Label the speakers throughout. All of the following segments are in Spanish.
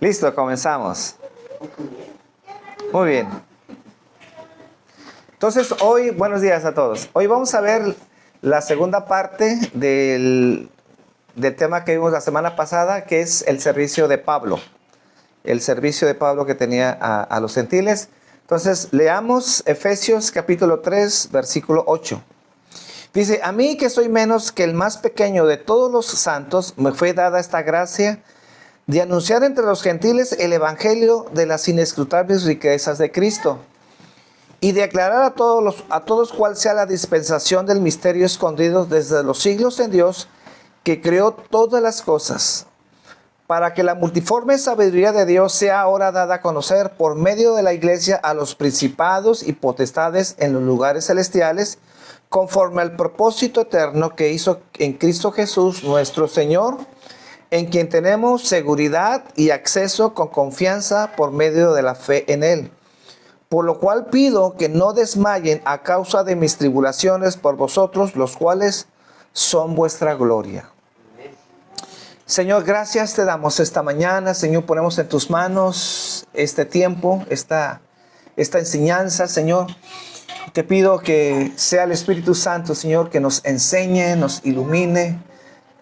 Speaker 1: Listo, comenzamos. Muy bien. Entonces, hoy, buenos días a todos. Hoy vamos a ver la segunda parte del tema que vimos la semana pasada, que es el servicio de Pablo. El servicio de Pablo que tenía a los gentiles. Entonces, leamos Efesios capítulo 3, versículo 8. Dice, a mí que soy menos que el más pequeño de todos los santos, me fue dada esta gracia de anunciar entre los gentiles el evangelio de las inescrutables riquezas de Cristo y de aclarar a todos cuál sea la dispensación del misterio escondido desde los siglos en Dios, que creó todas las cosas, para que la multiforme sabiduría de Dios sea ahora dada a conocer por medio de la iglesia a los principados y potestades en los lugares celestiales, conforme al propósito eterno que hizo en Cristo Jesús nuestro Señor, en quien tenemos seguridad y acceso con confianza por medio de la fe en Él. Por lo cual pido que no desmayen a causa de mis tribulaciones por vosotros, los cuales son vuestra gloria. Señor, gracias te damos esta mañana. Señor, ponemos en tus manos este tiempo, esta enseñanza, Señor. Te pido que sea el Espíritu Santo, Señor, que nos enseñe, nos ilumine,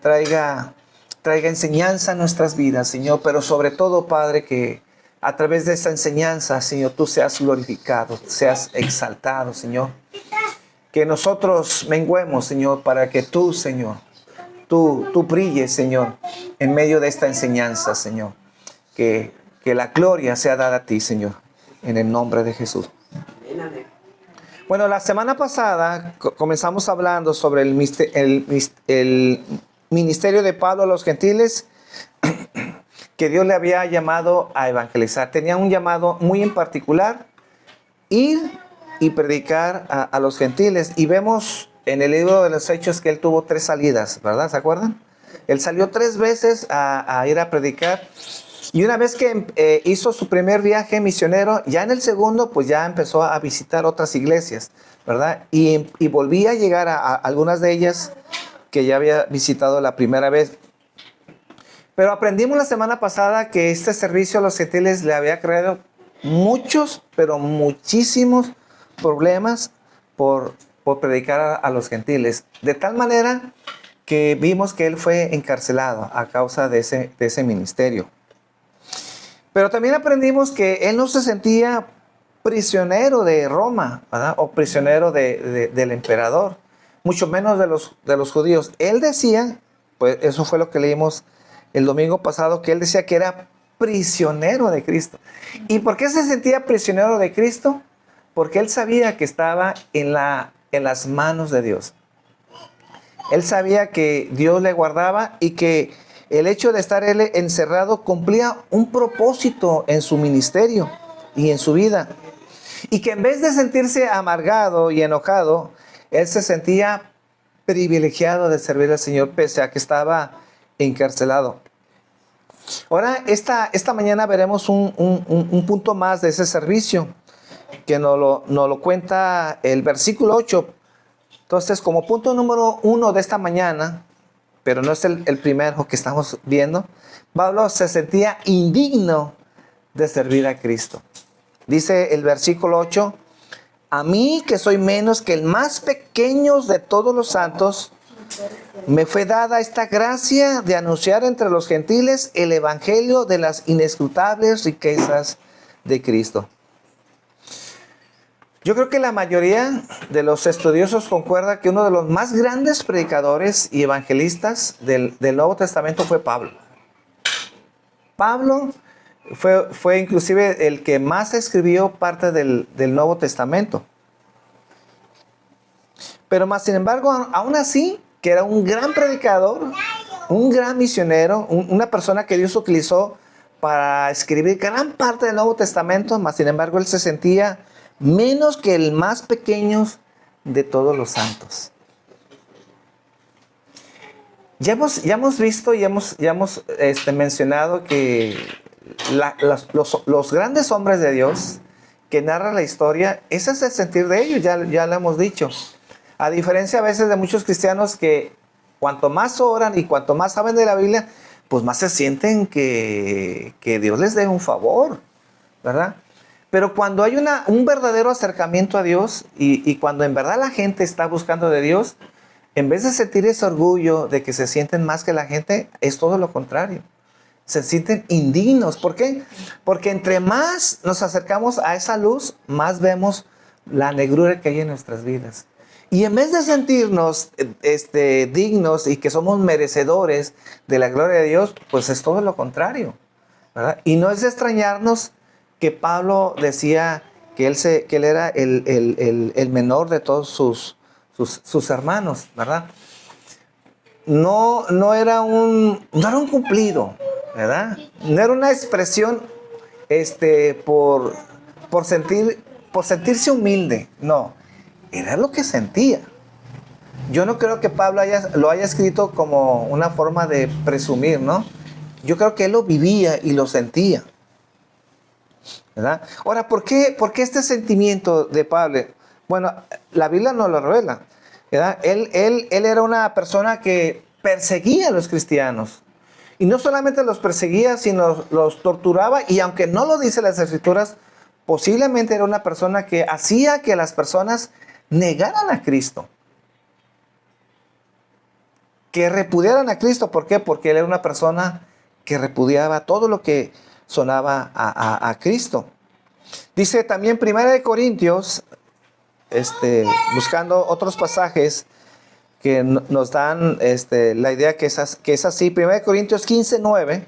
Speaker 1: traiga enseñanza a nuestras vidas, Señor, pero sobre todo, Padre, que a través de esta enseñanza, Señor, tú seas glorificado, seas exaltado, Señor. Que nosotros menguemos, Señor, para que tú, Señor, tú brilles, Señor, en medio de esta enseñanza, Señor. Que la gloria sea dada a ti, Señor, en el nombre de Jesús. Bueno, la semana pasada comenzamos hablando sobre el ministerio de Pablo a los gentiles, que Dios le había llamado a evangelizar. Tenía un llamado muy en particular, ir y predicar a los gentiles. Y vemos en el libro de los Hechos que él tuvo 3 salidas, ¿verdad? ¿Se acuerdan? Él salió 3 veces a ir a predicar. Y una vez que hizo su primer viaje misionero, ya en el segundo, pues ya empezó a visitar otras iglesias, ¿verdad? Y volvía a llegar a algunas de ellas que ya había visitado la primera vez. Pero aprendimos la semana pasada que este servicio a los gentiles le había creado muchos, pero muchísimos problemas por predicar a los gentiles. De tal manera que vimos que él fue encarcelado a causa de ese ministerio. Pero también aprendimos que él no se sentía prisionero de Roma, ¿verdad? O prisionero del emperador, mucho menos de los judíos. Él decía, pues eso fue lo que leímos el domingo pasado, que él decía que era prisionero de Cristo. ¿Y por qué se sentía prisionero de Cristo? Porque él sabía que estaba en las manos de Dios. Él sabía que Dios le guardaba y que el hecho de estar él encerrado cumplía un propósito en su ministerio y en su vida. Y que en vez de sentirse amargado y enojado, él se sentía privilegiado de servir al Señor pese a que estaba encarcelado. Ahora, esta mañana veremos un punto más de ese servicio que nos lo cuenta el versículo 8. Entonces, como punto número 1 de esta mañana, pero no es el primero que estamos viendo, Pablo se sentía indigno de servir a Cristo. Dice el versículo 8, a mí que soy menos que el más pequeño de todos los santos, me fue dada esta gracia de anunciar entre los gentiles el evangelio de las inescrutables riquezas de Cristo. Yo creo que la mayoría de los estudiosos concuerda que uno de los más grandes predicadores y evangelistas del Nuevo Testamento fue Pablo. Pablo fue inclusive el que más escribió parte del Nuevo Testamento. Pero más sin embargo, aún así, que era un gran predicador, un gran misionero, una persona que Dios utilizó para escribir gran parte del Nuevo Testamento, más sin embargo, él se sentía menos que el más pequeño de todos los santos. Ya hemos visto y hemos mencionado que los grandes hombres de Dios que narran la historia, ese es el sentir de ellos, ya lo hemos dicho. A diferencia a veces de muchos cristianos que cuanto más oran y cuanto más saben de la Biblia, pues más se sienten que Dios les dé un favor, ¿verdad? Pero cuando hay un verdadero acercamiento a Dios y cuando en verdad la gente está buscando de Dios, en vez de sentir ese orgullo de que se sienten más que la gente, es todo lo contrario. Se sienten indignos. ¿Por qué? Porque entre más nos acercamos a esa luz, más vemos la negrura que hay en nuestras vidas. Y en vez de sentirnos dignos y que somos merecedores de la gloria de Dios, pues es todo lo contrario, ¿verdad? Y no es de extrañarnos que Pablo decía que él era el menor de todos sus hermanos, ¿verdad? No era un cumplido, ¿verdad? No era una expresión por sentirse humilde, no. Era lo que sentía. Yo no creo que Pablo lo haya escrito como una forma de presumir, ¿no? Yo creo que él lo vivía y lo sentía, ¿verdad? Ahora, ¿por qué este sentimiento de Pablo? Bueno, la Biblia nos lo revela, ¿verdad? Él era una persona que perseguía a los cristianos. Y no solamente los perseguía, sino los torturaba. Y aunque no lo dice las Escrituras, posiblemente era una persona que hacía que las personas negaran a Cristo. Que repudiaran a Cristo. ¿Por qué? Porque él era una persona que repudiaba todo lo que sonaba a Cristo. Dice también 1 Corintios, buscando otros pasajes que nos dan la idea que es así. 1 Corintios 15:9.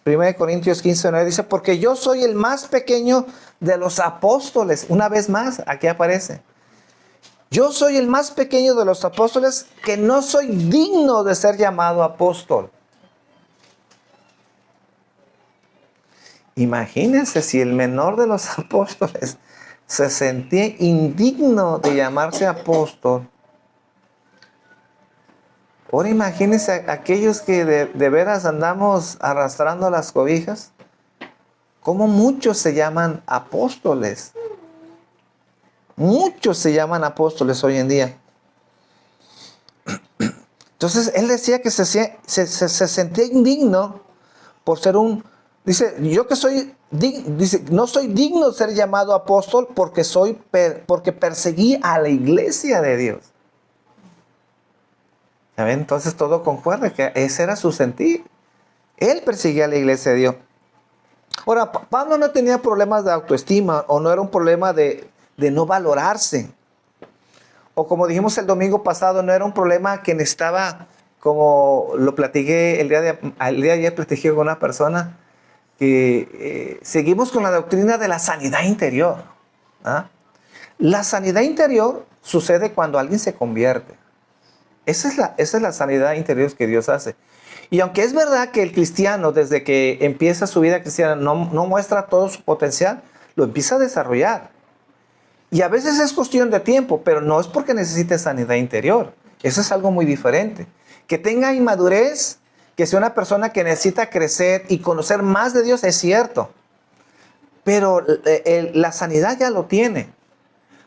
Speaker 1: 1 Corintios 15:9 dice, porque yo soy el más pequeño de los apóstoles. Una vez más, aquí aparece. Yo soy el más pequeño de los apóstoles, que no soy digno de ser llamado apóstol. Imagínense si el menor de los apóstoles se sentía indigno de llamarse apóstol. Ahora imagínense aquellos que de veras andamos arrastrando las cobijas. ¿Cómo muchos se llaman apóstoles? Muchos se llaman apóstoles hoy en día. Entonces él decía que se sentía indigno por ser dice, no soy digno de ser llamado apóstol porque perseguí a la iglesia de Dios. ¿Saben? Entonces todo concuerda que ese era su sentir. Él perseguía a la iglesia de Dios. Ahora, Pablo no tenía problemas de autoestima o no era un problema de no valorarse. O como dijimos el domingo pasado, no era un problema que necesitaba, como lo platiqué el día de ayer, platiqué con una persona que seguimos con la doctrina de la sanidad interior. ¿Ah? La sanidad interior sucede cuando alguien se convierte. Esa es la sanidad interior que Dios hace. Y aunque es verdad que el cristiano, desde que empieza su vida cristiana, no muestra todo su potencial, lo empieza a desarrollar. Y a veces es cuestión de tiempo, pero no es porque necesite sanidad interior. Eso es algo muy diferente. Que tenga inmadurez, que sea una persona que necesita crecer y conocer más de Dios, es cierto. Pero la sanidad ya lo tiene.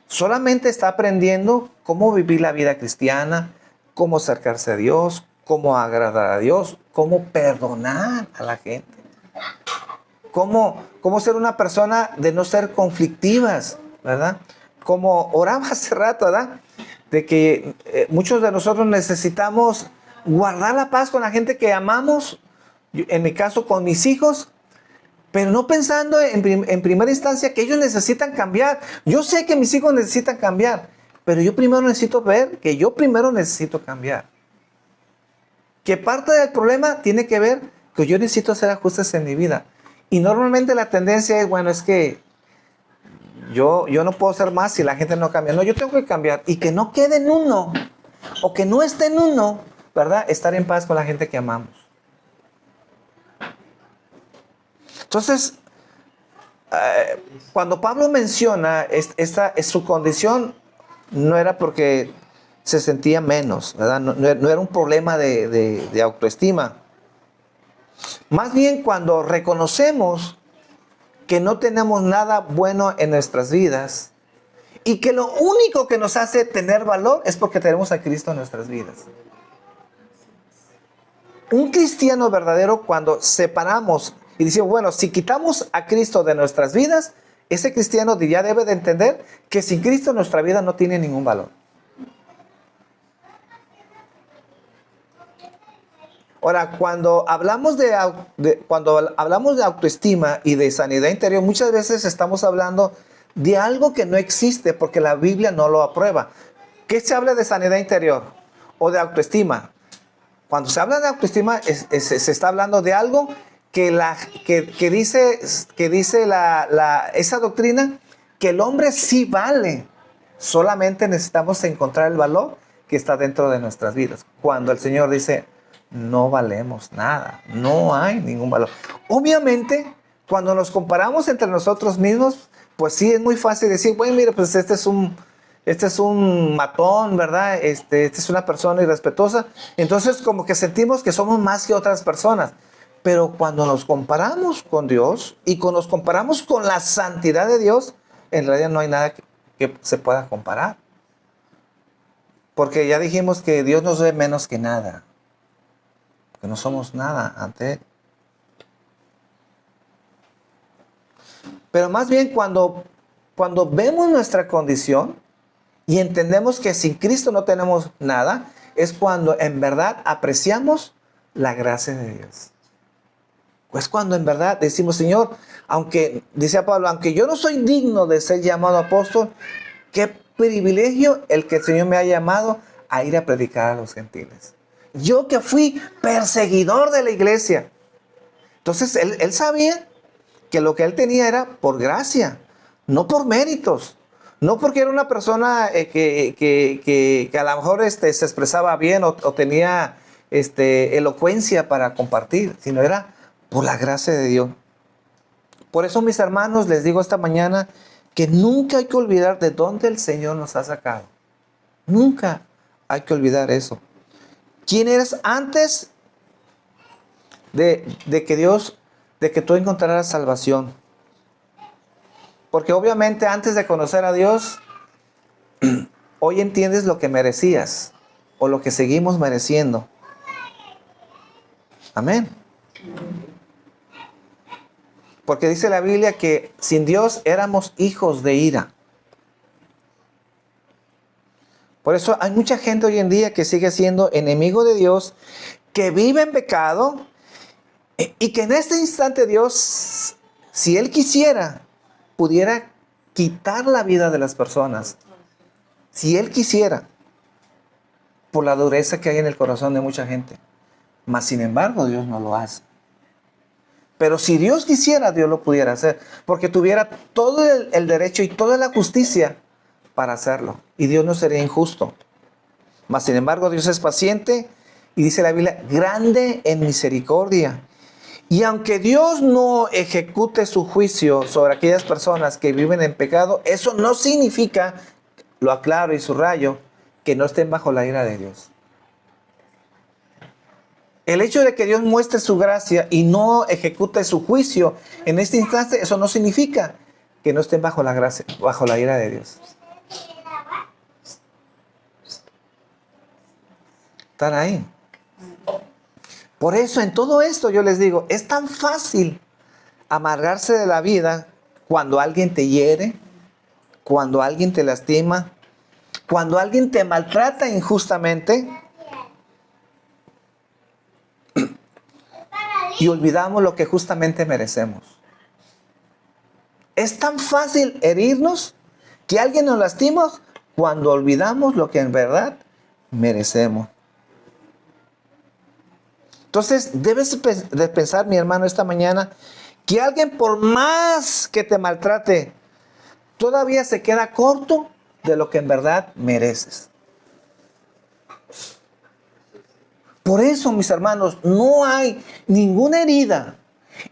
Speaker 1: Solamente está aprendiendo cómo vivir la vida cristiana, cómo acercarse a Dios, cómo agradar a Dios, cómo perdonar a la gente. Cómo ser una persona de no ser conflictivas, ¿verdad? Como oraba hace rato, ¿verdad? De que muchos de nosotros necesitamos guardar la paz con la gente que amamos, en mi caso con mis hijos, pero no pensando en primera instancia que ellos necesitan cambiar. Yo sé que mis hijos necesitan cambiar, pero yo primero necesito ver que yo primero necesito cambiar. Que parte del problema tiene que ver que yo necesito hacer ajustes en mi vida. Y normalmente la tendencia es, bueno, es que yo no puedo ser más si la gente no cambia. No, yo tengo que cambiar. Y que no quede en uno, o que no esté en uno, ¿verdad? Estar en paz con la gente que amamos. Entonces, cuando Pablo menciona su condición, no era porque se sentía menos, ¿verdad? No era un problema de autoestima. Más bien cuando reconocemos que no tenemos nada bueno en nuestras vidas y que lo único que nos hace tener valor es porque tenemos a Cristo en nuestras vidas. Un cristiano verdadero, cuando separamos y decimos, bueno, si quitamos a Cristo de nuestras vidas, ese cristiano ya debe de entender que sin Cristo nuestra vida no tiene ningún valor. Ahora, cuando hablamos de autoestima y de sanidad interior, muchas veces estamos hablando de algo que no existe porque la Biblia no lo aprueba. ¿Qué se habla de sanidad interior o de autoestima? Cuando se habla de autoestima, se está hablando de algo que dice esa doctrina, que el hombre sí vale. Solamente necesitamos encontrar el valor que está dentro de nuestras vidas. Cuando el Señor dice, no valemos nada, no hay ningún valor. Obviamente, cuando nos comparamos entre nosotros mismos, pues sí es muy fácil decir, bueno, mira, pues este es un matón, ¿verdad? Este es una persona irrespetuosa. Entonces, como que sentimos que somos más que otras personas. Pero cuando nos comparamos con Dios y cuando nos comparamos con la santidad de Dios, en realidad no hay nada que se pueda comparar. Porque ya dijimos que Dios nos ve menos que nada. Que no somos nada ante Él. Pero más bien cuando vemos nuestra condición y entendemos que sin Cristo no tenemos nada, es cuando en verdad apreciamos la gracia de Dios. Pues cuando en verdad decimos, Señor, aunque, dice Pablo, aunque yo no soy digno de ser llamado apóstol, qué privilegio el que el Señor me ha llamado a ir a predicar a los gentiles. Yo que fui perseguidor de la iglesia. Entonces él sabía que lo que él tenía era por gracia, no por méritos. No porque era una persona que a lo mejor se expresaba bien o tenía elocuencia para compartir, sino era por la gracia de Dios. Por eso, mis hermanos, les digo esta mañana que nunca hay que olvidar de dónde el Señor nos ha sacado. Nunca hay que olvidar eso. ¿Quién eres antes de que tú encontraras salvación? Porque obviamente antes de conocer a Dios, hoy entiendes lo que merecías o lo que seguimos mereciendo. Amén. Porque dice la Biblia que sin Dios éramos hijos de ira. Por eso hay mucha gente hoy en día que sigue siendo enemigo de Dios, que vive en pecado y que en este instante Dios, si Él quisiera, pudiera quitar la vida de las personas. Si Él quisiera, por la dureza que hay en el corazón de mucha gente. Mas sin embargo, Dios no lo hace. Pero si Dios quisiera, Dios lo pudiera hacer. Porque tuviera todo el derecho y toda la justicia para hacerlo. Y Dios no sería injusto. Mas sin embargo, Dios es paciente. Y dice la Biblia, grande en misericordia. Y aunque Dios no ejecute su juicio sobre aquellas personas que viven en pecado, eso no significa, lo aclaro y subrayo, que no estén bajo la ira de Dios. El hecho de que Dios muestre su gracia y no ejecute su juicio en este instante, eso no significa que no estén bajo la gracia, bajo la ira de Dios. Están ahí. Por eso en todo esto yo les digo, es tan fácil amargarse de la vida cuando alguien te hiere, cuando alguien te lastima, cuando alguien te maltrata injustamente. Y olvidamos lo que justamente merecemos. Es tan fácil herirnos que alguien nos lastima cuando olvidamos lo que en verdad merecemos. Entonces, debes de pensar, mi hermano, esta mañana, que alguien por más que te maltrate, todavía se queda corto de lo que en verdad mereces. Por eso, mis hermanos, no hay ninguna herida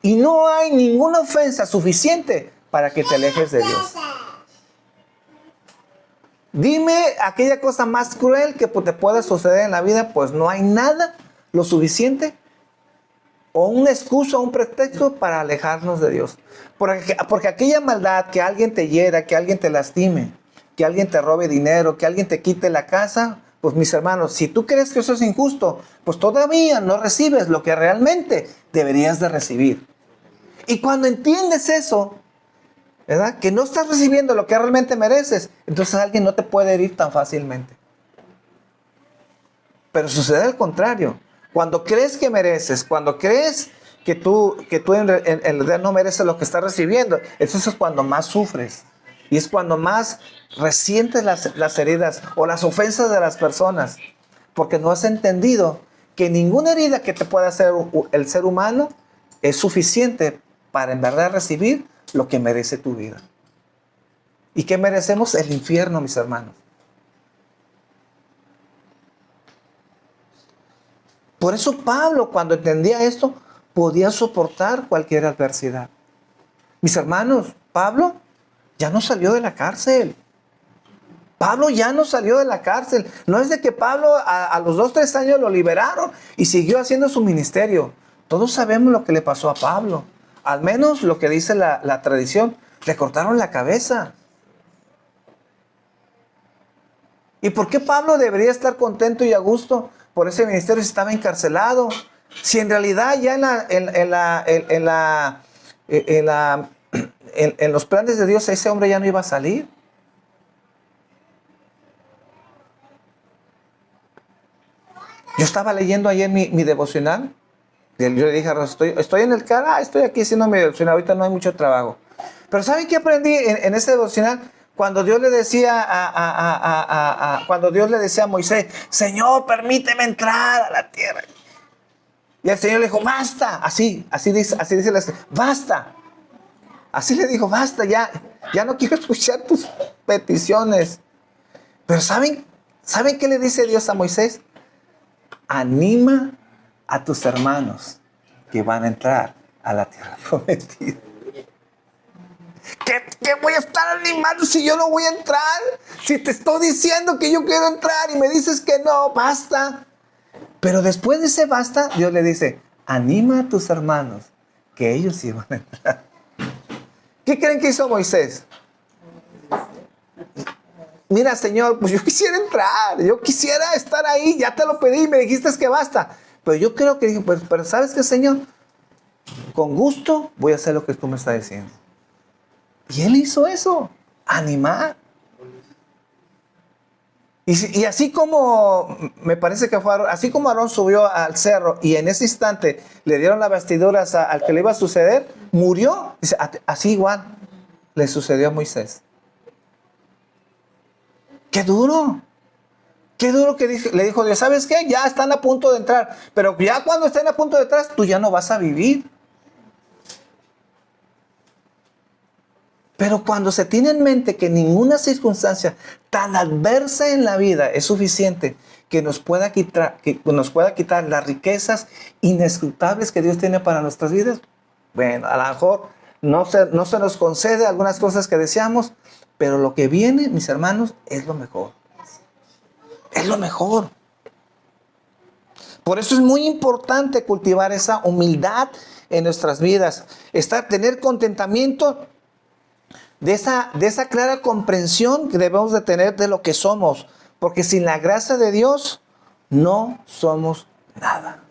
Speaker 1: y no hay ninguna ofensa suficiente para que te alejes de Dios. Dime aquella cosa más cruel que te pueda suceder en la vida, pues no hay nada lo suficiente o una excusa o un pretexto para alejarnos de Dios. Porque aquella maldad, que alguien te hiera, que alguien te lastime, que alguien te robe dinero, que alguien te quite la casa, Pues mis hermanos, si tú crees que eso es injusto, pues todavía no recibes lo que realmente deberías de recibir. Y cuando entiendes eso, ¿verdad? Que no estás recibiendo lo que realmente mereces, entonces alguien no te puede herir tan fácilmente. Pero sucede al contrario. Cuando crees que mereces, cuando crees que tú en realidad no mereces lo que estás recibiendo, eso es cuando más sufres. Y es cuando más resientes las heridas o las ofensas de las personas. Porque no has entendido que ninguna herida que te pueda hacer el ser humano es suficiente para en verdad recibir lo que merece tu vida. ¿Y qué merecemos? El infierno, mis hermanos. Por eso Pablo, cuando entendía esto, podía soportar cualquier adversidad. Mis hermanos, Pablo ya no salió de la cárcel. Pablo ya no salió de la cárcel. No es de que Pablo a los 2-3 años lo liberaron y siguió haciendo su ministerio. Todos sabemos lo que le pasó a Pablo. Al menos lo que dice la tradición. Le cortaron la cabeza. ¿Y por qué Pablo debería estar contento y a gusto por ese ministerio si estaba encarcelado? Si en realidad ya en los planes de Dios ese hombre ya no iba a salir. Yo estaba leyendo ayer mi devocional. Yo le dije a Rosa, estoy en el carro, estoy aquí haciendo mi devocional, ahorita no hay mucho trabajo. Pero ¿saben qué aprendí en ese devocional? Cuando Dios le decía cuando Dios le decía a Moisés, Señor, permíteme entrar a la tierra. Y el Señor le dijo, basta. Así dice basta. Así le dijo, basta, ya no quiero escuchar tus peticiones. Pero ¿saben qué le dice Dios a Moisés? Anima a tus hermanos que van a entrar a la tierra prometida. ¿Qué voy a estar animando si yo no voy a entrar? Si te estoy diciendo que yo quiero entrar y me dices que no, basta. Pero después de ese basta, Dios le dice, anima a tus hermanos que ellos sí van a entrar. ¿Qué creen que hizo Moisés? Mira, Señor, pues yo quisiera entrar, yo quisiera estar ahí, ya te lo pedí y me dijiste que basta. Pero yo creo que dije, pues, pero ¿sabes qué, Señor? Con gusto voy a hacer lo que tú me estás diciendo. Y él hizo eso, animar. Y así como, me parece que fue Aarón, así como Aarón subió al cerro y en ese instante le dieron las vestiduras al que le iba a suceder, murió, dice, así igual le sucedió a Moisés. ¡Qué duro! ¡Qué duro que le dijo Dios! ¿Sabes qué? Ya están a punto de entrar, pero ya cuando estén a punto de entrar, tú ya no vas a vivir. Pero cuando se tiene en mente que ninguna circunstancia tan adversa en la vida es suficiente que nos pueda quitar las riquezas inescrutables que Dios tiene para nuestras vidas, bueno, a lo mejor no se nos concede algunas cosas que deseamos, pero lo que viene, mis hermanos, es lo mejor. Es lo mejor. Por eso es muy importante cultivar esa humildad en nuestras vidas, tener contentamiento de esa clara comprensión que debemos de tener de lo que somos, porque sin la gracia de Dios no somos nada.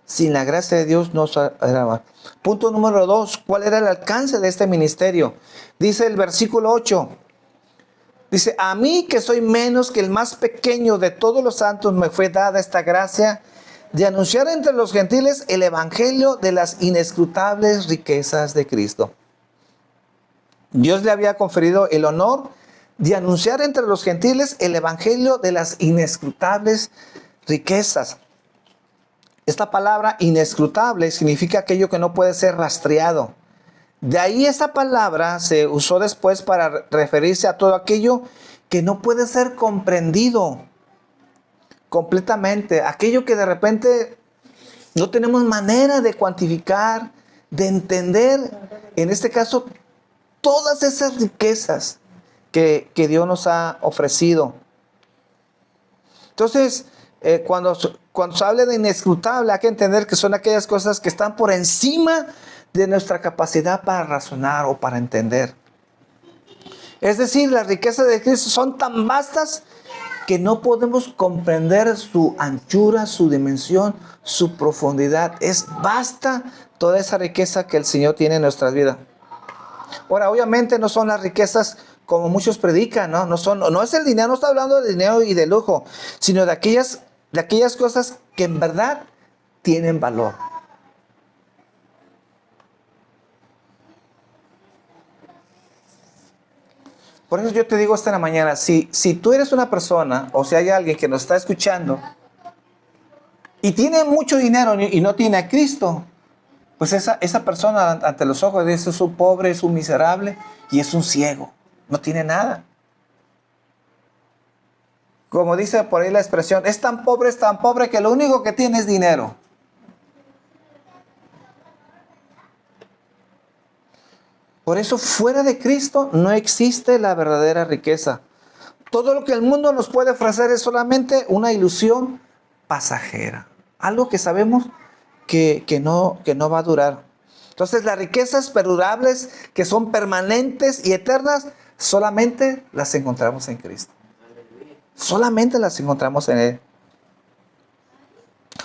Speaker 1: Sin la gracia de Dios no somos nada. Punto número 2, ¿cuál era el alcance de este ministerio? Dice el versículo 8, dice, a mí que soy menos que el más pequeño de todos los santos me fue dada esta gracia de anunciar entre los gentiles el evangelio de las inescrutables riquezas de Cristo. Dios le había conferido el honor de anunciar entre los gentiles el evangelio de las inescrutables riquezas. Esta palabra inescrutable significa aquello que no puede ser rastreado. De ahí esa palabra se usó después para referirse a todo aquello que no puede ser comprendido completamente. Aquello que de repente no tenemos manera de cuantificar, de entender. En este caso, todas esas riquezas que Dios nos ha ofrecido. Entonces, cuando se habla de inescrutable, hay que entender que son aquellas cosas que están por encima de nuestra capacidad para razonar o para entender. Es decir, las riquezas de Cristo son tan vastas que no podemos comprender su anchura, su dimensión, su profundidad. Es vasta toda esa riqueza que el Señor tiene en nuestras vidas. Ahora, obviamente no son las riquezas como muchos predican, ¿no? No es el dinero, no está hablando de dinero y de lujo, sino de aquellas cosas que en verdad tienen valor. Por eso yo te digo esta en la mañana, si tú eres una persona, o si hay alguien que nos está escuchando, y tiene mucho dinero y no tiene a Cristo, pues esa persona ante los ojos de Dios es un pobre, es un miserable y es un ciego. No tiene nada. Como dice por ahí la expresión, es tan pobre que lo único que tiene es dinero. Por eso fuera de Cristo no existe la verdadera riqueza. Todo lo que el mundo nos puede ofrecer es solamente una ilusión pasajera. Algo que sabemos que no va a durar. Entonces las riquezas perdurables que son permanentes y eternas solamente las encontramos en Cristo. Solamente las encontramos en Él.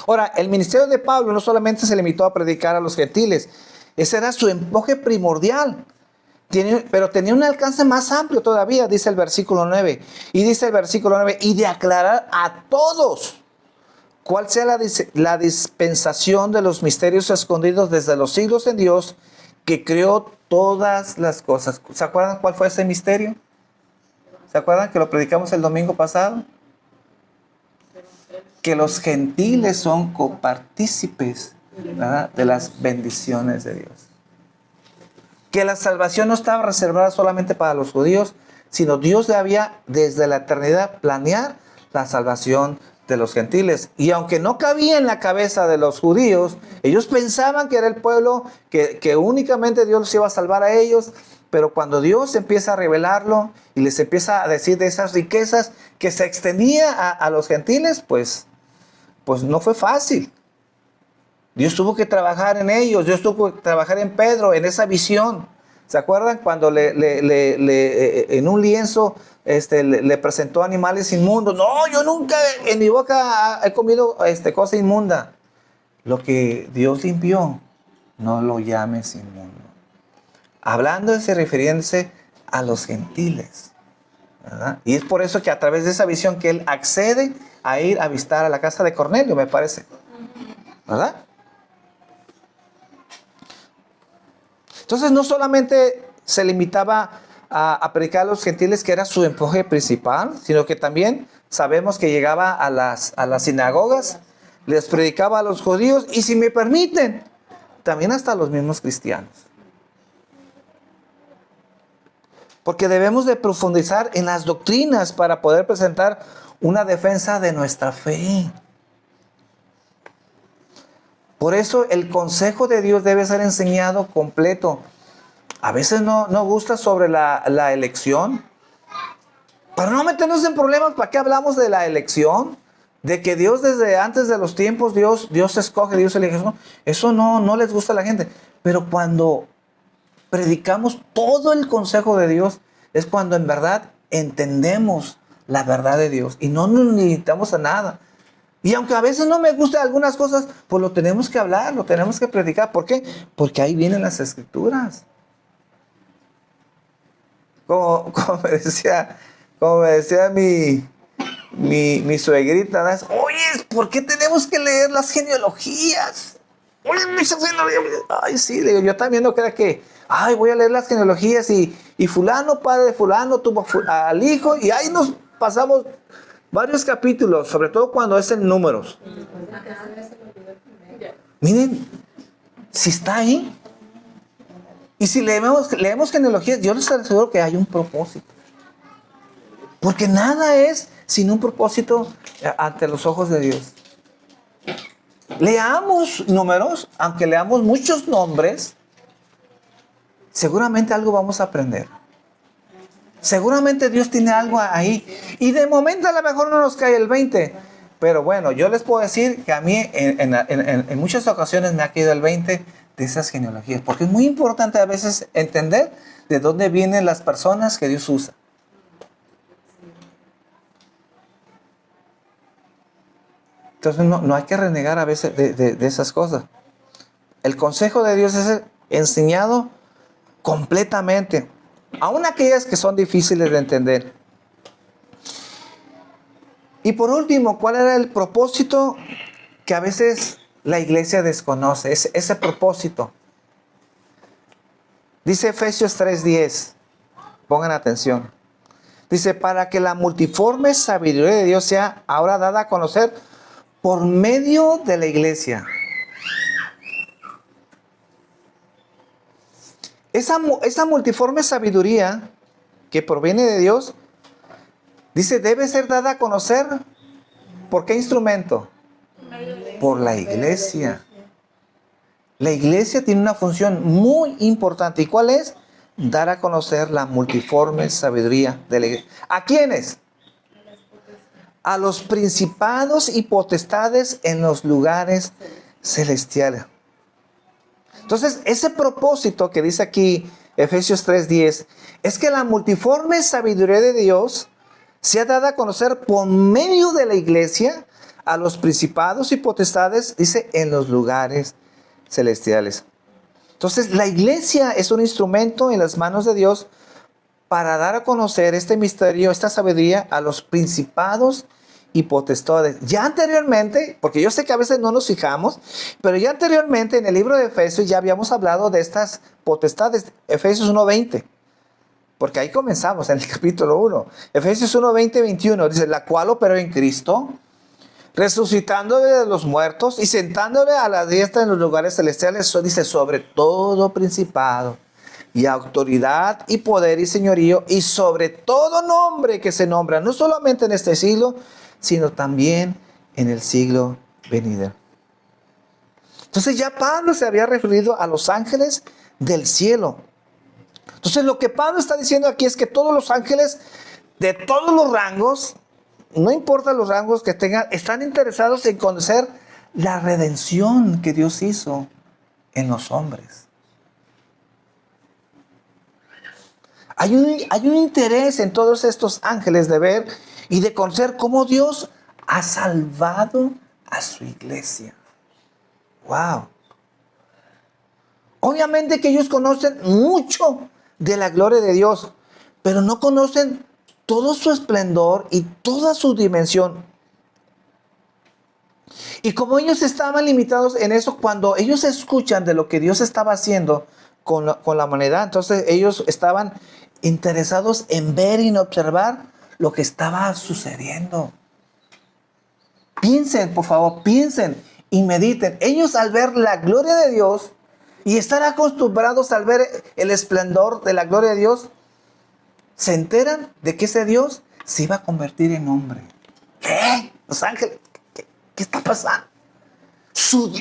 Speaker 1: Ahora, el ministerio de Pablo no solamente se limitó a predicar a los gentiles. Ese era su empuje primordial. Pero tenía un alcance más amplio todavía, dice el versículo 9. Y dice el versículo 9, y de aclarar a todos cuál sea la dispensación de los misterios escondidos desde los siglos en Dios, que creó todas las cosas. ¿Se acuerdan cuál fue ese misterio? ¿Se acuerdan que lo predicamos el domingo pasado? Que los gentiles son copartícipes, ¿verdad?, de las bendiciones de Dios. Que la salvación no estaba reservada solamente para los judíos, sino Dios había desde la eternidad planear la salvación de los gentiles. Y aunque no cabía en la cabeza de los judíos, ellos pensaban que era el pueblo, que únicamente Dios los iba a salvar a ellos. Pero cuando Dios empieza a revelarlo y les empieza a decir de esas riquezas que se extendía a los gentiles, pues no fue fácil. Dios tuvo que trabajar en ellos, Dios tuvo que trabajar en Pedro, en esa visión. ¿Se acuerdan cuando en un lienzo le presentó animales inmundos? No, yo nunca en mi boca he comido cosa inmunda. Lo que Dios limpió, no lo llames inmundo. Hablándose, refiriéndose a los gentiles, ¿verdad? Y es por eso que a través de esa visión que él accede a ir a visitar a la casa de Cornelio, me parece, ¿verdad? Entonces no solamente se limitaba a predicar a los gentiles, que era su empuje principal, sino que también sabemos que llegaba a las sinagogas, les predicaba a los judíos y, si me permiten, también hasta a los mismos cristianos. Porque debemos de profundizar en las doctrinas para poder presentar una defensa de nuestra fe. Por eso el consejo de Dios debe ser enseñado completo. A veces no gusta sobre la elección. Para no meternos en problemas, ¿para qué hablamos de la elección? De que Dios desde antes de los tiempos, Dios escoge, Dios elige. Eso no les gusta a la gente. Pero cuando predicamos todo el consejo de Dios, es cuando en verdad entendemos la verdad de Dios y no nos limitamos a nada. Y aunque a veces no me gusten algunas cosas, pues lo tenemos que hablar, lo tenemos que predicar. ¿Por qué? Porque ahí vienen las escrituras. Como me decía mi suegrita, ¿no? Oye, ¿por qué tenemos que leer las genealogías? Oye, ay, sí, digo, yo también no creo que, voy a leer las genealogías y fulano, padre de fulano, tuvo al hijo, y ahí nos pasamos varios capítulos, sobre todo cuando es en números. Miren, si está ahí, y si leemos genealogías, yo les aseguro que hay un propósito. Porque nada es sin un propósito ante los ojos de Dios. Leamos números, aunque leamos muchos nombres, seguramente algo vamos a aprender. Seguramente Dios tiene algo ahí. Y de momento a lo mejor no nos cae el 20. Pero bueno, yo les puedo decir que a mí en muchas ocasiones me ha caído el 20 de esas genealogías. Porque es muy importante a veces entender de dónde vienen las personas que Dios usa. Entonces no hay que renegar a veces de esas cosas. El consejo de Dios es enseñado completamente, aun aquellas que son difíciles de entender. Y por último, ¿cuál era el propósito que a veces la iglesia desconoce? Ese propósito. Dice Efesios 3:10. Pongan atención. Dice, para que la multiforme sabiduría de Dios sea ahora dada a conocer por medio de la iglesia. Esa multiforme sabiduría que proviene de Dios, dice, debe ser dada a conocer. ¿Por qué instrumento? Por la iglesia. La iglesia tiene una función muy importante. ¿Y cuál es? Dar a conocer la multiforme sabiduría de la iglesia. ¿A quiénes? A los principados y potestades en los lugares celestiales. Entonces, ese propósito que dice aquí Efesios 3:10 es que la multiforme sabiduría de Dios sea dada a conocer por medio de la iglesia a los principados y potestades, dice, en los lugares celestiales. Entonces, la iglesia es un instrumento en las manos de Dios para dar a conocer este misterio, esta sabiduría a los principados y potestades. Ya anteriormente, porque yo sé que a veces no nos fijamos, pero ya anteriormente en el libro de Efesios ya habíamos hablado de estas potestades, Efesios 1:20. Porque ahí comenzamos en el capítulo 1. Efesios 1:20-21 dice, la cual operó en Cristo, resucitándole de los muertos y sentándole a la diestra en los lugares celestiales, dice, sobre todo principado y autoridad y poder y señorío y sobre todo nombre que se nombra, no solamente en este siglo, sino también en el siglo venidero. Entonces ya Pablo se había referido a los ángeles del cielo. Entonces lo que Pablo está diciendo aquí es que todos los ángeles de todos los rangos, no importa los rangos que tengan, están interesados en conocer la redención que Dios hizo en los hombres. Hay un interés en todos estos ángeles de ver y de conocer cómo Dios ha salvado a su iglesia. ¡Wow! Obviamente que ellos conocen mucho de la gloria de Dios, pero no conocen todo su esplendor y toda su dimensión. Y como ellos estaban limitados en eso, cuando ellos escuchan de lo que Dios estaba haciendo con la humanidad, entonces ellos estaban interesados en ver y en observar lo que estaba sucediendo. Piensen, por favor, piensen y mediten. Ellos al ver la gloria de Dios y estar acostumbrados al ver el esplendor de la gloria de Dios, se enteran de que ese Dios se iba a convertir en hombre. ¿Qué? Los ángeles, ¿qué está pasando?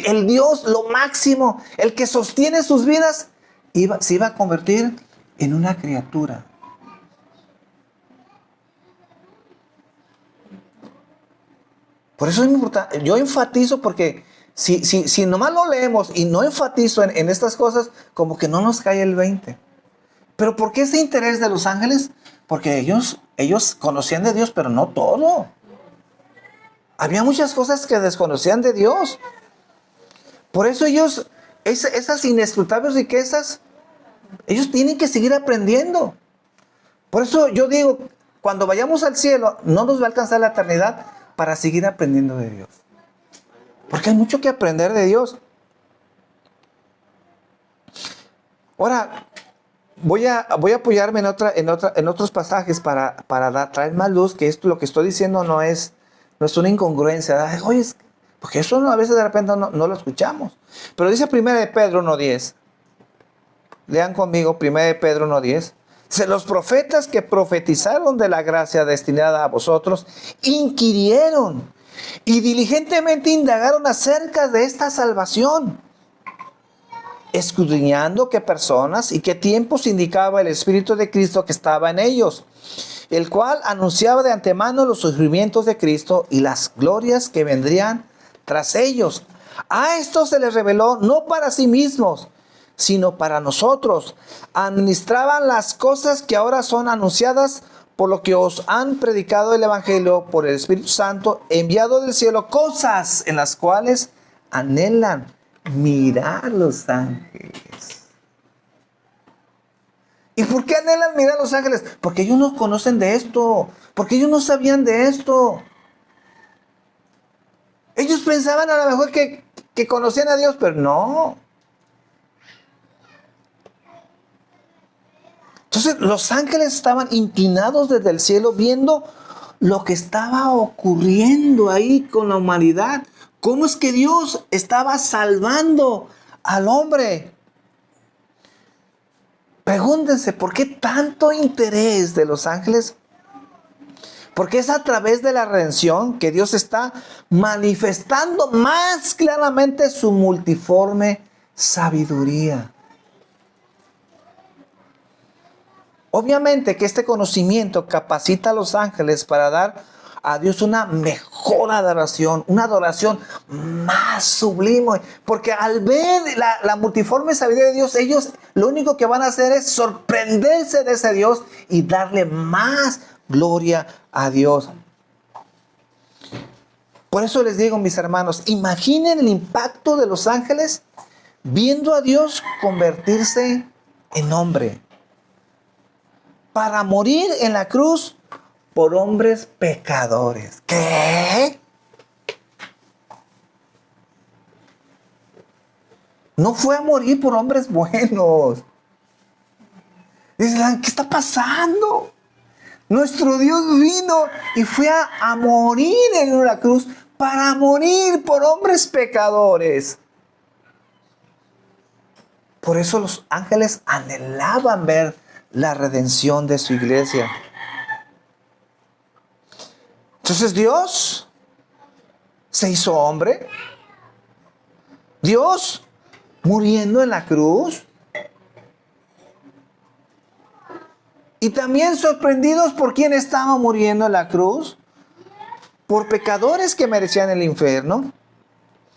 Speaker 1: El Dios, lo máximo, el que sostiene sus vidas, se iba a convertir en una criatura. Por eso es importante. Yo enfatizo porque si nomás lo leemos y no enfatizo en estas cosas, como que no nos cae el 20. ¿Pero por qué ese interés de los ángeles? Porque ellos conocían de Dios, pero no todo. Había muchas cosas que desconocían de Dios. Por eso ellos, esas inescrutables riquezas, ellos tienen que seguir aprendiendo. Por eso yo digo, cuando vayamos al cielo, no nos va a alcanzar la eternidad para seguir aprendiendo de Dios. Porque hay mucho que aprender de Dios. Ahora, voy a apoyarme en otros pasajes para traer más luz, que esto lo que estoy diciendo no es una incongruencia. Ay, oye, porque eso a veces de repente no lo escuchamos. Pero dice 1 de Pedro 1:10. Lean conmigo 1 de Pedro 1:10. Dice, los profetas que profetizaron de la gracia destinada a vosotros, inquirieron y diligentemente indagaron acerca de esta salvación, escudriñando qué personas y qué tiempos indicaba el Espíritu de Cristo que estaba en ellos, el cual anunciaba de antemano los sufrimientos de Cristo y las glorias que vendrían tras ellos. A estos se les reveló no para sí mismos, sino para nosotros. Administraban las cosas que ahora son anunciadas por lo que os han predicado el Evangelio por el Espíritu Santo, enviado del cielo, cosas en las cuales anhelan mirar los ángeles. ¿Y por qué anhelan mirar los ángeles? Porque ellos no conocen de esto, porque ellos no sabían de esto. Ellos pensaban a lo mejor que conocían a Dios, pero no. Entonces los ángeles estaban inclinados desde el cielo viendo lo que estaba ocurriendo ahí con la humanidad. ¿Cómo es que Dios estaba salvando al hombre? Pregúntense, ¿por qué tanto interés de los ángeles? Porque es a través de la redención que Dios está manifestando más claramente su multiforme sabiduría. Obviamente que este conocimiento capacita a los ángeles para dar a Dios una mejor adoración, una adoración más sublime. Porque al ver la multiforme sabiduría de Dios, ellos lo único que van a hacer es sorprenderse de ese Dios y darle más gloria a Dios. Por eso les digo, mis hermanos, imaginen el impacto de los ángeles viendo a Dios convertirse en hombre, para morir en la cruz por hombres pecadores. ¿Qué? No fue a morir por hombres buenos. Dicen, ¿qué está pasando? Nuestro Dios vino y fue a morir en una cruz para morir por hombres pecadores. Por eso los ángeles anhelaban ver la redención de su iglesia. Entonces Dios se hizo hombre. Dios muriendo en la cruz. Y también sorprendidos por quién estaba muriendo en la cruz. Por pecadores que merecían el infierno.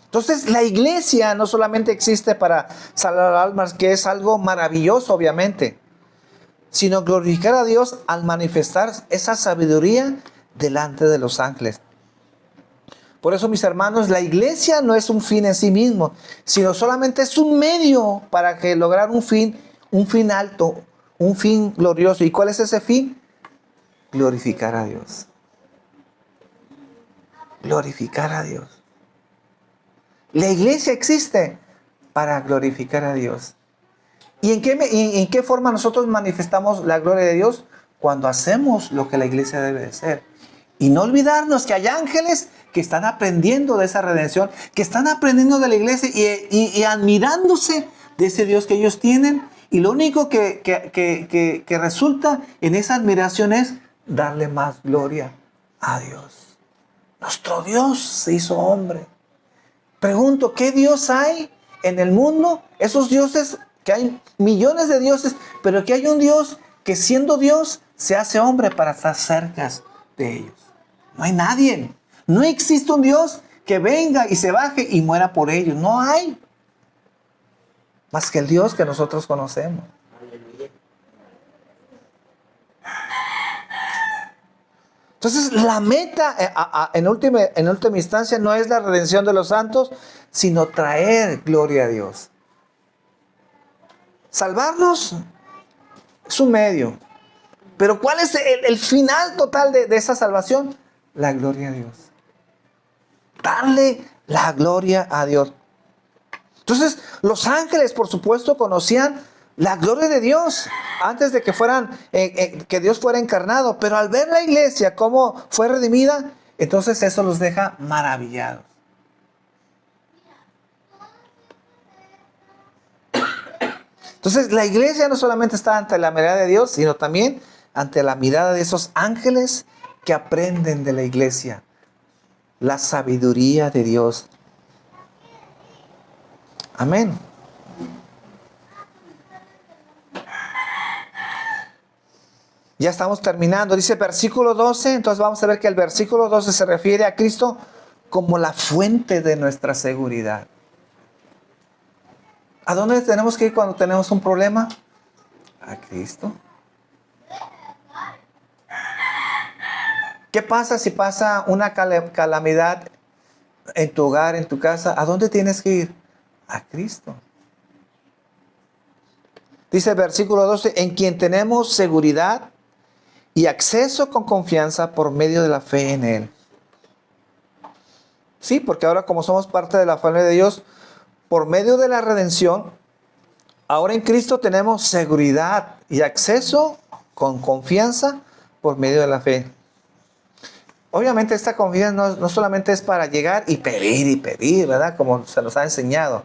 Speaker 1: Entonces la iglesia no solamente existe para salvar almas, que es algo maravilloso obviamente, sino glorificar a Dios al manifestar esa sabiduría delante de los ángeles. Por eso, mis hermanos, la iglesia no es un fin en sí mismo, sino solamente es un medio para que lograr un fin alto, un fin glorioso. ¿Y cuál es ese fin? Glorificar a Dios. Glorificar a Dios. La iglesia existe para glorificar a Dios. ¿Y en qué forma nosotros manifestamos la gloria de Dios? Cuando hacemos lo que la iglesia debe de hacer. Y no olvidarnos que hay ángeles que están aprendiendo de esa redención, que están aprendiendo de la iglesia y admirándose de ese Dios que ellos tienen. Y lo único que resulta en esa admiración es darle más gloria a Dios. Nuestro Dios se hizo hombre. Pregunto, ¿qué Dios hay en el mundo? Esos dioses, que hay millones de dioses, pero que hay un Dios que siendo Dios se hace hombre para estar cerca de ellos. No hay nadie. No existe un Dios que venga y se baje y muera por ellos. No hay. Más que el Dios que nosotros conocemos. Entonces la meta en última instancia no es la redención de los santos, sino traer gloria a Dios. Salvarnos es un medio. Pero ¿cuál es el final total de esa salvación? La gloria a Dios. Darle la gloria a Dios. Entonces, los ángeles, por supuesto, conocían la gloria de Dios antes de que que Dios fuera encarnado. Pero al ver la iglesia cómo fue redimida, entonces eso los deja maravillados. Entonces, la iglesia no solamente está ante la mirada de Dios, sino también ante la mirada de esos ángeles que aprenden de la iglesia la sabiduría de Dios. Amén. Ya estamos terminando. Dice versículo 12. Entonces vamos a ver que el versículo 12 se refiere a Cristo como la fuente de nuestra seguridad. ¿A dónde tenemos que ir cuando tenemos un problema? A Cristo. ¿Qué pasa si pasa una calamidad en tu hogar, en tu casa? ¿A dónde tienes que ir? A Cristo. Dice el versículo 12, en quien tenemos seguridad y acceso con confianza por medio de la fe en Él. Sí, porque ahora como somos parte de la familia de Dios, por medio de la redención, ahora en Cristo tenemos seguridad y acceso con confianza por medio de la fe. Obviamente esta confianza no solamente es para llegar y pedir, ¿verdad? Como se nos ha enseñado.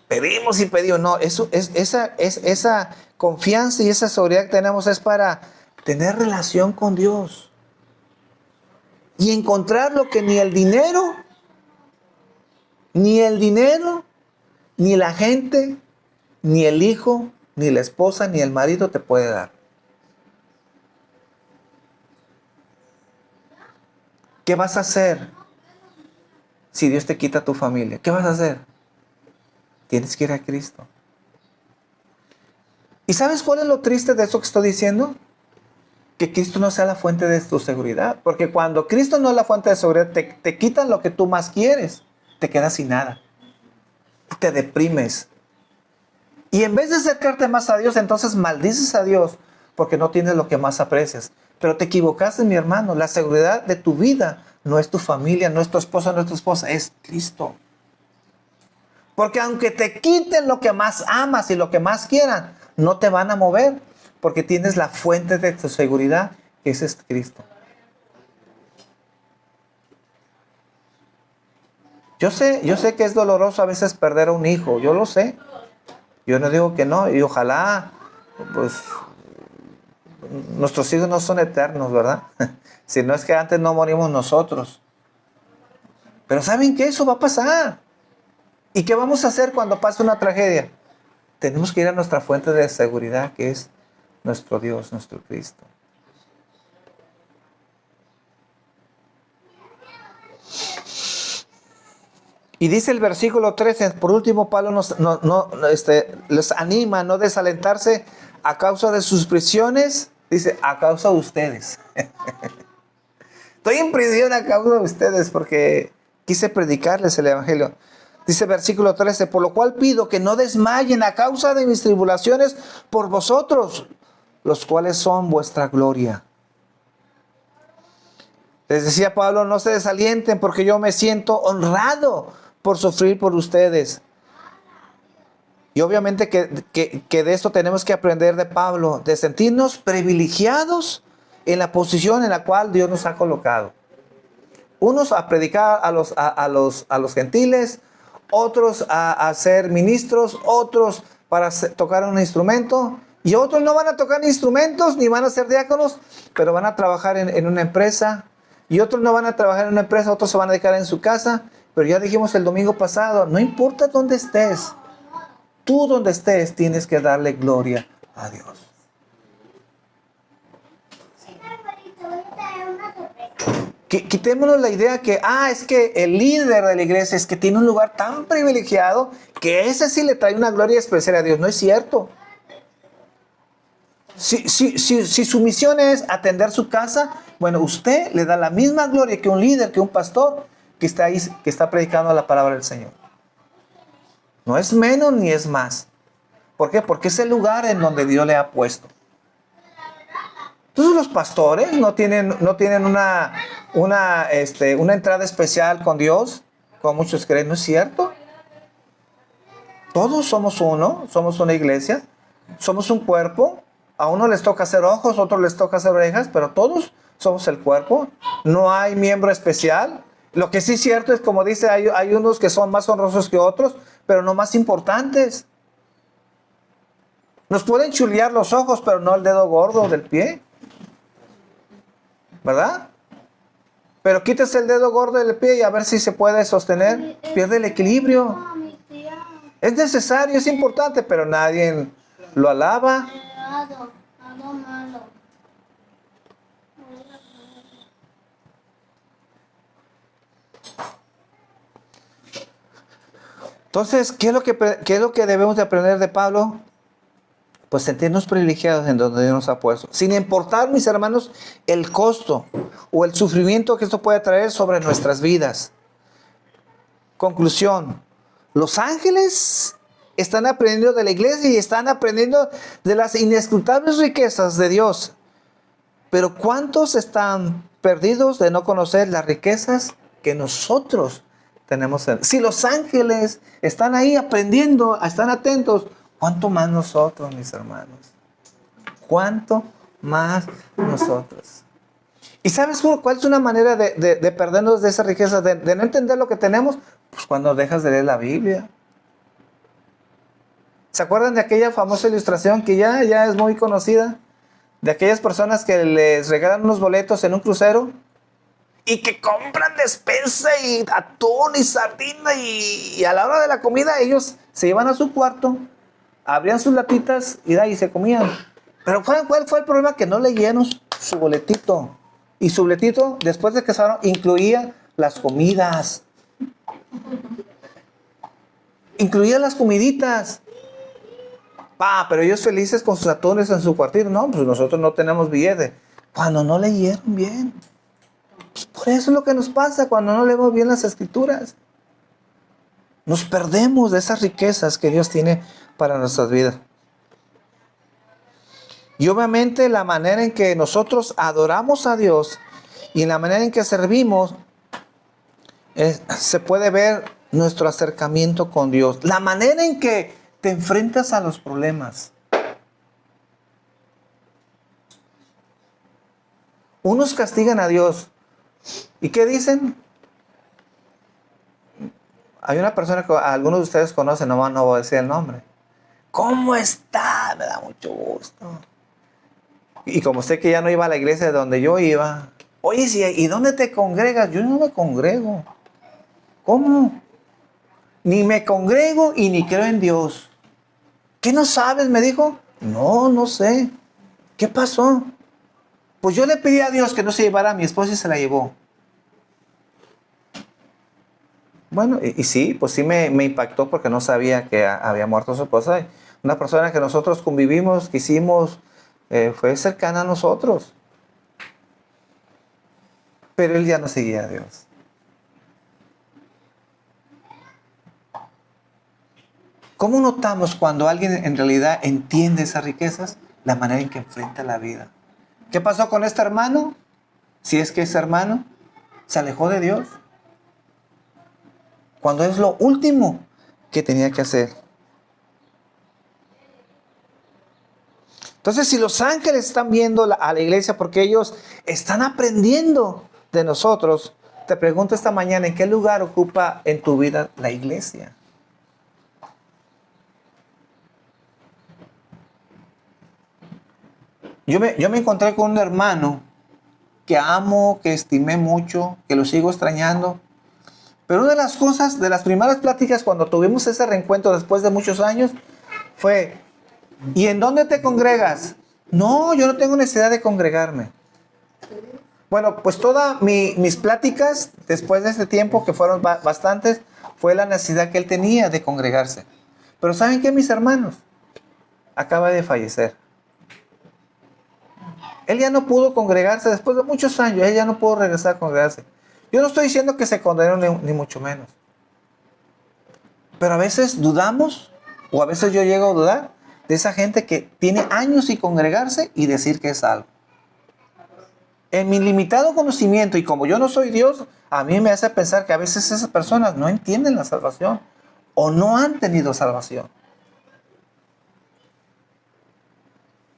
Speaker 1: Pedimos y pedimos. No, esa confianza y esa seguridad que tenemos es para tener relación con Dios. Y encontrar lo que ni el dinero, ni la gente, ni el hijo, ni la esposa, ni el marido te puede dar. ¿Qué vas a hacer si Dios te quita tu familia? ¿Qué vas a hacer? Tienes que ir a Cristo. ¿Y sabes cuál es lo triste de eso que estoy diciendo? Que Cristo no sea la fuente de tu seguridad. Porque cuando Cristo no es la fuente de seguridad, te quitan lo que tú más quieres. Te quedas sin nada. Te deprimes. Y en vez de acercarte más a Dios, entonces maldices a Dios porque no tienes lo que más aprecias. Pero te equivocaste, mi hermano. La seguridad de tu vida no es tu familia, no es tu esposa, no es tu esposa, es Cristo. Porque aunque te quiten lo que más amas y lo que más quieran, no te van a mover. Porque tienes la fuente de tu seguridad, que ese es Cristo. Yo sé que es doloroso a veces perder a un hijo, yo lo sé. Yo no digo que no, y ojalá, pues, nuestros hijos no son eternos, ¿verdad? Si no es que antes no morimos nosotros. Pero ¿saben qué? Eso va a pasar. ¿Y qué vamos a hacer cuando pase una tragedia? Tenemos que ir a nuestra fuente de seguridad, que es nuestro Dios, nuestro Cristo. Y dice el versículo 13, por último, Pablo les anima a no desalentarse a causa de sus prisiones. Dice, a causa de ustedes. Estoy en prisión a causa de ustedes porque quise predicarles el evangelio. Dice versículo 13, por lo cual pido que no desmayen a causa de mis tribulaciones por vosotros, los cuales son vuestra gloria. Les decía Pablo, no se desalienten porque yo me siento honrado por sufrir por ustedes. Y obviamente que de esto tenemos que aprender de Pablo, de sentirnos privilegiados en la posición en la cual Dios nos ha colocado. Unos a predicar a los gentiles, otros a ser ministros, otros para tocar un instrumento, y otros no van a tocar instrumentos ni van a ser diáconos, pero van a trabajar en una empresa, y otros no van a trabajar en una empresa, otros se van a dedicar en su casa. Pero ya dijimos el domingo pasado, no importa dónde estés, tú donde estés tienes que darle gloria a Dios. Quitémonos la idea que, es que el líder de la iglesia es que tiene un lugar tan privilegiado que ese sí le trae una gloria especial a Dios. No es cierto. Si su misión es atender su casa, bueno, usted le da la misma gloria que un líder, que un pastor, que está ahí, que está predicando la palabra del Señor. No es menos ni es más. ¿Por qué? Porque es el lugar en donde Dios le ha puesto. Entonces los pastores no tienen una entrada especial con Dios, como muchos creen. ¿No es cierto? Todos somos uno, somos una iglesia, somos un cuerpo. A uno les toca hacer ojos, a otros les toca hacer orejas, pero todos somos el cuerpo. No hay miembro especial. Lo que sí es cierto es, como dice, hay unos que son más honrosos que otros, pero no más importantes. Nos pueden chulear los ojos, pero no el dedo gordo del pie. ¿Verdad? Pero quítese el dedo gordo del pie y a ver si se puede sostener. Pierde el equilibrio. Es necesario, es importante, pero nadie lo alaba. Entonces, ¿qué es lo que debemos de aprender de Pablo? pues sentirnos privilegiados en donde Dios nos ha puesto. Sin importar, mis hermanos, el costo o el sufrimiento que esto puede traer sobre nuestras vidas. Conclusión. Los ángeles están aprendiendo de la iglesia y están aprendiendo de las inescrutables riquezas de Dios. Pero ¿cuántos están perdidos de no conocer las riquezas que nosotros tenemos? Si los ángeles están ahí aprendiendo, están atentos, ¿cuánto más nosotros, mis hermanos? ¿Cuánto más nosotros? ¿Y sabes cuál es una manera de perdernos de esa riqueza, de no entender lo que tenemos? Pues cuando dejas de leer la Biblia. ¿Se acuerdan de aquella famosa ilustración que ya es muy conocida? De aquellas personas que les regalan unos boletos en un crucero y que compran despensa y atún y sardina y a la hora de la comida ellos se iban a su cuarto, abrían sus latitas y de ahí se comían. Pero ¿cuál fue el problema? Que no leyeron su boletito. Y su boletito, después de que se incluía las comidas. Incluía las comiditas. Pero ellos felices con sus atunes en su cuartito. No, pues nosotros no tenemos billete. Cuando no leyeron bien. Pues por eso es lo que nos pasa cuando no leemos bien las escrituras. Nos perdemos de esas riquezas que Dios tiene para nuestras vidas. Y obviamente la manera en que nosotros adoramos a Dios y en la manera en que servimos, se puede ver nuestro acercamiento con Dios. La manera en que te enfrentas a los problemas. Unos castigan a Dios. ¿Y qué dicen? Hay una persona que algunos de ustedes conocen, no voy a decir el nombre. ¿Cómo está? Me da mucho gusto. Y como sé que ya no iba a la iglesia de donde yo iba. Oye, ¿y dónde te congregas? Yo no me congrego. ¿Cómo? Ni me congrego y ni creo en Dios. ¿Qué no sabes? Me dijo. No sé. ¿Qué pasó? Pues yo le pedí a Dios que no se llevara a mi esposa y se la llevó. Bueno, y sí, pues sí me impactó porque no sabía que había muerto su esposa. Una persona que nosotros convivimos, que hicimos, fue cercana a nosotros. Pero él ya no seguía a Dios. ¿Cómo notamos cuando alguien en realidad entiende esas riquezas? La manera en que enfrenta la vida. ¿Qué pasó con este hermano? Si es que ese hermano se alejó de Dios. Cuando es lo último que tenía que hacer. Entonces, si los ángeles están viendo a la iglesia porque ellos están aprendiendo de nosotros, te pregunto esta mañana, ¿en qué lugar ocupa en tu vida la iglesia? Yo me encontré con un hermano que amo, que estimé mucho, que lo sigo extrañando. Pero una de las cosas, de las primeras pláticas cuando tuvimos ese reencuentro después de muchos años, fue, ¿y en dónde te congregas? No, yo no tengo necesidad de congregarme. Bueno, pues todas mis pláticas, después de este tiempo, que fueron bastantes, fue la necesidad que él tenía de congregarse. Pero ¿saben qué, mis hermanos? Acaba de fallecer. Él ya no pudo congregarse después de muchos años. Él ya no pudo regresar a congregarse. Yo no estoy diciendo que se condenó ni mucho menos. Pero a veces dudamos, o a veces yo llego a dudar, de esa gente que tiene años sin congregarse y decir que es salvo. En mi limitado conocimiento, y como yo no soy Dios, a mí me hace pensar que a veces esas personas no entienden la salvación, o no han tenido salvación.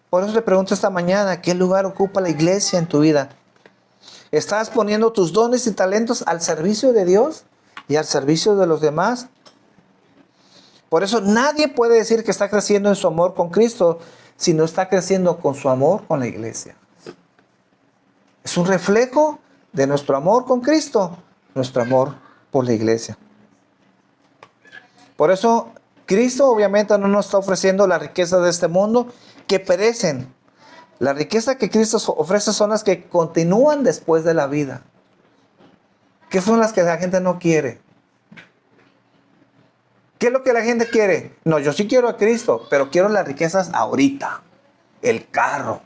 Speaker 1: Por eso le pregunto esta mañana, ¿qué lugar ocupa la iglesia en tu vida? ¿Estás poniendo tus dones y talentos al servicio de Dios y al servicio de los demás? Por eso nadie puede decir que está creciendo en su amor con Cristo si no está creciendo con su amor con la iglesia. Es un reflejo de nuestro amor con Cristo, nuestro amor por la iglesia. Por eso Cristo obviamente no nos está ofreciendo la riqueza de este mundo que perecen. La riqueza que Cristo ofrece son las que continúan después de la vida. ¿Qué son las que la gente no quiere? ¿Qué es lo que la gente quiere? No, yo sí quiero a Cristo, pero quiero las riquezas ahorita. El carro,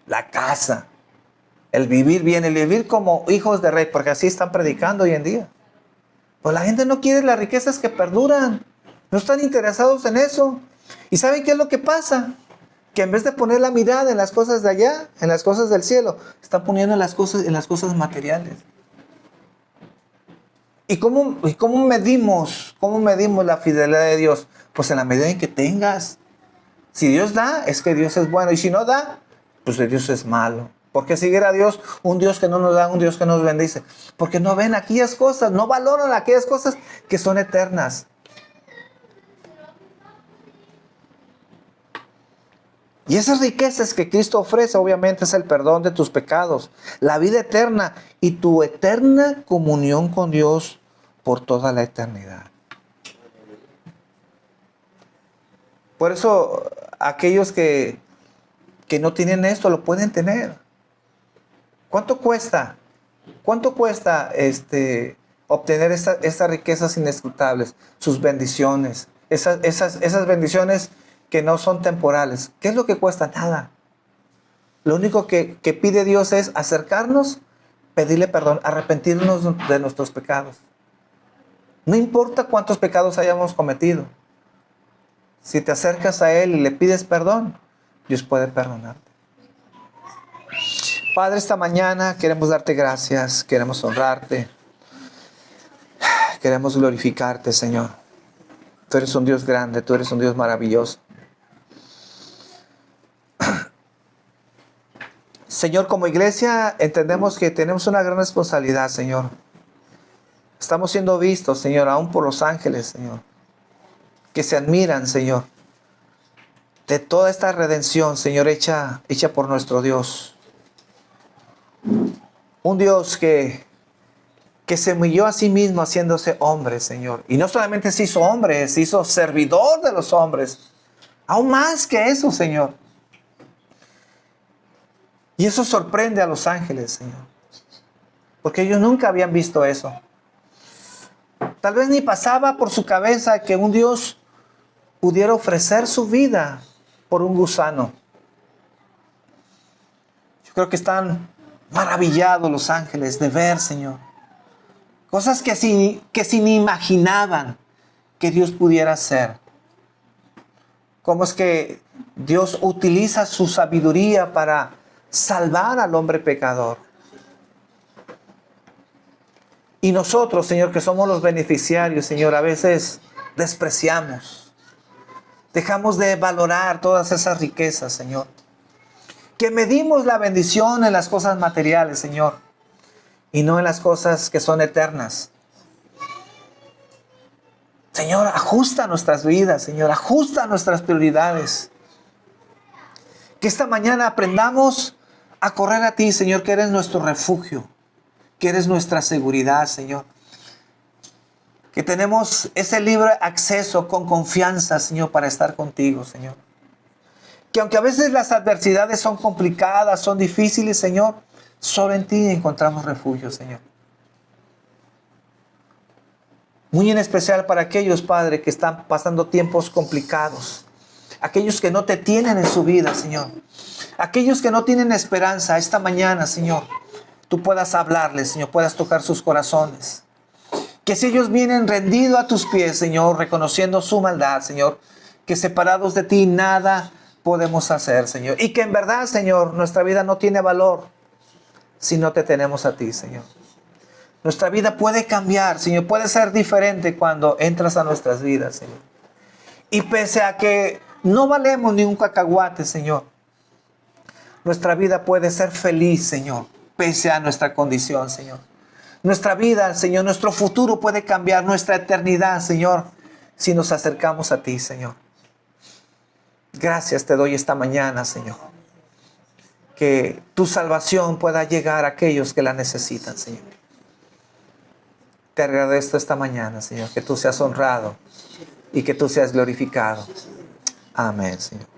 Speaker 1: la casa, el vivir bien, el vivir como hijos de rey, porque así están predicando hoy en día. Pues la gente no quiere las riquezas que perduran. No están interesados en eso. ¿Y saben qué es lo que pasa? Que en vez de poner la mirada en las cosas de allá, en las cosas del cielo, están poniendo en las cosas materiales. ¿Y cómo medimos la fidelidad de Dios? Pues en la medida en que tengas. Si Dios da, es que Dios es bueno. Y si no da, pues Dios es malo. ¿Por qué seguir a Dios? Un Dios que no nos da, un Dios que nos bendice. Porque no ven aquellas cosas, no valoran aquellas cosas que son eternas. Y esas riquezas que Cristo ofrece, obviamente, es el perdón de tus pecados, la vida eterna y tu eterna comunión con Dios por toda la eternidad. Por eso, aquellos que no tienen esto, lo pueden tener. ¿Cuánto cuesta? ¿Cuánto cuesta obtener estas riquezas inescrutables? Sus bendiciones. Esas bendiciones que no son temporales. ¿Qué es lo que cuesta? Nada. Lo único que pide Dios es acercarnos, pedirle perdón, arrepentirnos de nuestros pecados. No importa cuántos pecados hayamos cometido. Si te acercas a Él y le pides perdón, Dios puede perdonarte. Padre, esta mañana queremos darte gracias, queremos honrarte, queremos glorificarte, Señor. Tú eres un Dios grande, tú eres un Dios maravilloso. Señor, como iglesia entendemos que tenemos una gran responsabilidad, Señor. Estamos siendo vistos, Señor, aún por los ángeles, Señor, que se admiran, Señor, de toda esta redención, Señor, hecha por nuestro Dios. Un Dios que se humilló a sí mismo haciéndose hombre, Señor. Y no solamente se hizo hombre, se hizo servidor de los hombres. Aún más que eso, Señor. Y eso sorprende a los ángeles, Señor. Porque ellos nunca habían visto eso. Tal vez ni pasaba por su cabeza que un Dios pudiera ofrecer su vida por un gusano. Yo creo que están maravillados los ángeles de ver, Señor, cosas que sin imaginaban que Dios pudiera hacer. Cómo es que Dios utiliza su sabiduría para salvar al hombre pecador. Y nosotros, Señor, que somos los beneficiarios, Señor, a veces despreciamos. Dejamos de valorar todas esas riquezas, Señor. Que medimos la bendición en las cosas materiales, Señor, y no en las cosas que son eternas. Señor, ajusta nuestras vidas, Señor, ajusta nuestras prioridades. Que esta mañana aprendamos a correr a ti, Señor, que eres nuestro refugio, que eres nuestra seguridad, Señor. Que tenemos ese libre acceso con confianza, Señor, para estar contigo, Señor. Que aunque a veces las adversidades son complicadas, son difíciles, Señor, solo en ti encontramos refugio, Señor. Muy en especial para aquellos, Padre, que están pasando tiempos complicados. Aquellos que no te tienen en su vida, Señor. Aquellos que no tienen esperanza, esta mañana, Señor, tú puedas hablarles, Señor, puedas tocar sus corazones. Que si ellos vienen rendidos a tus pies, Señor, reconociendo su maldad, Señor, que separados de ti nada podemos hacer, Señor. Y que en verdad, Señor, nuestra vida no tiene valor si no te tenemos a ti, Señor. Nuestra vida puede cambiar, Señor, puede ser diferente cuando entras a nuestras vidas, Señor. Y pese a que no valemos ni un cacahuate, Señor, nuestra vida puede ser feliz, Señor, pese a nuestra condición, Señor. Nuestra vida, Señor, nuestro futuro puede cambiar, nuestra eternidad, Señor, si nos acercamos a ti, Señor. Gracias te doy esta mañana, Señor. Que tu salvación pueda llegar a aquellos que la necesitan, Señor. Te agradezco esta mañana, Señor, que tú seas honrado y que tú seas glorificado. Amén, Señor.